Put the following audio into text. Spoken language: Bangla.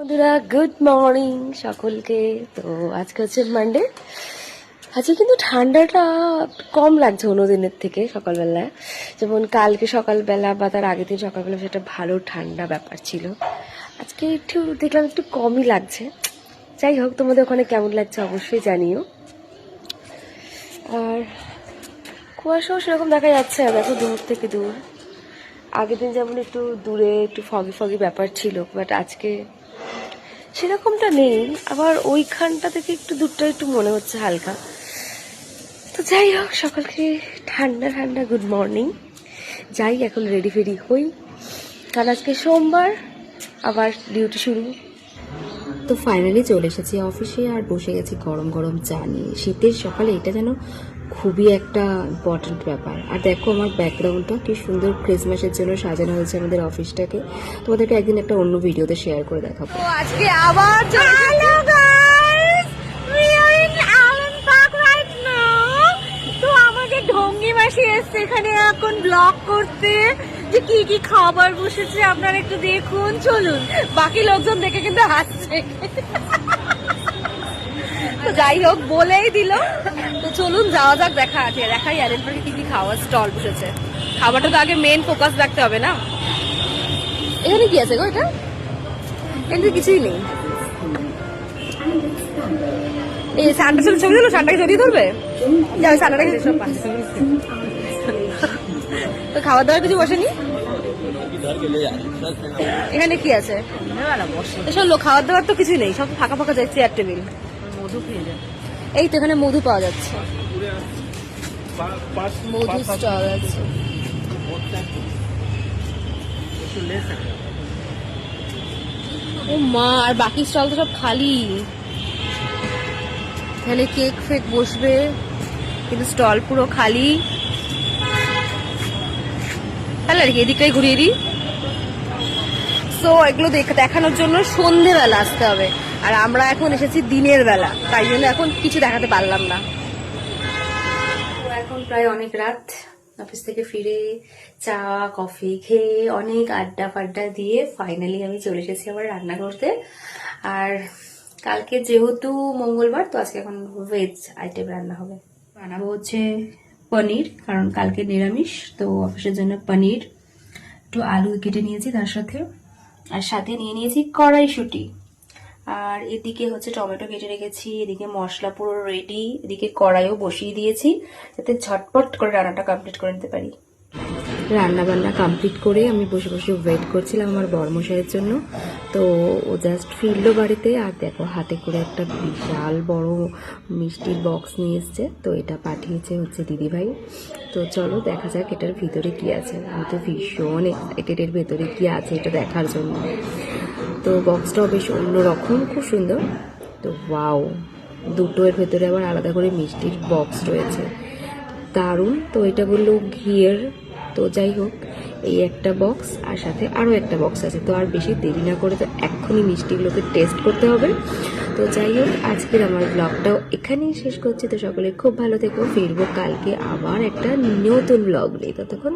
বন্ধুরা গুড মর্নিং সকলকে। তো আজকে হচ্ছে মানডে। আজকে কিন্তু ঠান্ডাটা কম লাগছে অন্য দিনের থেকে সকালবেলায়, যেমন কালকে সকালবেলা বা তার আগের দিন সকালবেলা সেটা ভালো ঠান্ডা ব্যাপার ছিল। আজকে একটু দেখলাম একটু কমই লাগছে। যাই হোক, তোমাদের ওখানে কেমন লাগছে অবশ্যই জানিও। আর কুয়াশাও সেরকম দেখা যাচ্ছে না, দেখো দূর থেকে দূর। আগের দিন যেমন একটু দূরে একটু ফগি ফগি ব্যাপার ছিল, বাট আজকে সেরকমটা নেই। আবার ওইখানটা থেকে একটু দূরটা একটু মনে হচ্ছে হালকা। তো যাই হোক, সকালকে ঠান্ডা ঠান্ডা গুড মর্নিং। যাই এখন রেডি ফেডি হই, কারণ আজকে সোমবার, আবার ডিউটি শুরু। তো ফাইনালি চলে এসেছি অফিসে আর বসে গেছি গরম গরম চা নিয়ে। শীতের সকালে এটা যেন খুবই একটা ইম্পর্টেন্ট ব্যাপার। আর দেখো আমার ব্যাকগ্রাউন্ডটা কি সুন্দর ক্রিসমাসের জন্য সাজানো হয়েছে আমাদের অফিসটাকে। তোমাদেরকে একদিন একটা অন্য ভিডিওতে শেয়ার করে দেখাবো। আজকে আবার hello guys, we are in আলন পার্ক রাইট নাও। তো আমাদের ঢঙ্গি মাসি এসেছে এখানে এখন ব্লগ করতে, যে কি কি খাবার বসেছে আপনারা একটু দেখুন। চলুন, বাকি লোকজন দেখে কিন্তু হাসছে। তো যাই হোক, বলেই দিল। তো চলুন যাওয়া যাক, দেখাই আলন পার্কে কি কি খাওয়ার স্টল বসেছে। খাবারটা তো আগে মেন ফোকাস রাখতে হবে না। এখানে কি আছে গো? এটা কিন্তু কিছুই নেই। এই সানটার সাথে ছবি দিল, সানটাকে জড়িয়ে ধরবে। যাও সানটাকে সব তো খাওয়া দাওয়ার কিছু বসেনি। এখানে কি আছে? এসব লোক খাওয়ার দাওয়ার তো কিছু নেই, সব ফাঁকা ফাঁকা যায় চেয়ার টেবিল। মধু খেয়ে যায়। এই তো এখানে মধু পাওয়া যাচ্ছে, মধু স্টল আছে। ও মা, আর বাকি স্টল তো সব খালি। এখানে কেক ফেক বসবে, কিন্তু স্টল পুরো খালি। তাহলে আর কি এদিকটাই ঘুরিয়ে দিই। সো এগুলো দেখানোর জন্য সন্ধ্যেবেলা আসতে হবে, আর আমরা এখন এসেছি দিনের বেলা, তাই জন্য এখন কিছু দেখাতে পারলাম না। এখন প্রায় অনেক রাত, অফিস থেকে ফিরে চা কফি খেয়ে অনেক আড্ডা ফাড্ডা দিয়ে ফাইনালি আমি চলে এসেছি আবার রান্না করতে। আর কালকে যেহেতু মঙ্গলবার, তো আজকে এখন ভেজ আইটেম রান্না হবে। বানাবো হচ্ছে পনির, কারণ কালকে নিরামিষ। তো অফিসের জন্য পনির, একটু আলু কেটে নিয়েছি তার সাথে, আর সাথে নিয়ে নিয়েছি কড়াইশুঁটি। আর এদিকে হচ্ছে টমেটো কেটে রেখেছি, এদিকে মশলা পুরো রেডি, এদিকে কড়াইও বসিয়ে দিয়েছি যাতে ঝটপট করে রান্নাটা কমপ্লিট করে নিতে পারি। রান্না বান্না কমপ্লিট করে আমি বসে বসে ওয়েট করছিলাম আমার বড়মশাইয়ের জন্য। তো ও জাস্ট ফিরলো বাড়িতে, আর দেখো হাতে করে একটা বিশাল বড় মিষ্টির বক্স নিয়ে এসছে। তো এটা পাঠিয়েছে হচ্ছে দিদিভাই। তো চলো দেখা যাক এটার ভিতরে কি আছে। আমি তো ভীষণ এক্সাইটেড এর ভেতরে কি আছে এটা দেখার জন্য। তো বক্সটাও বেশ অন্যরকম, খুব সুন্দর। তো ওয়াও, দুটো এর ভেতরে আবার আলাদা করে মিষ্টির বক্স রয়েছে, দারুণ। তো এটা বললো ঘিয়ের। তো যাই হোক, এই একটা বক্স আর সাথে আরও একটা বক্স আছে। তো আর বেশি দেরি না করে তো এক্ষুনি মিষ্টিগুলোকে টেস্ট করতে হবে। তো যাই হোক, আজকের আমার ব্লগটাও এখানেই শেষ করছি। তো সকলে খুব ভালো থেকো, ফিরবো কালকে আবার একটা নতুন ব্লগ নিয়ে। ততক্ষণ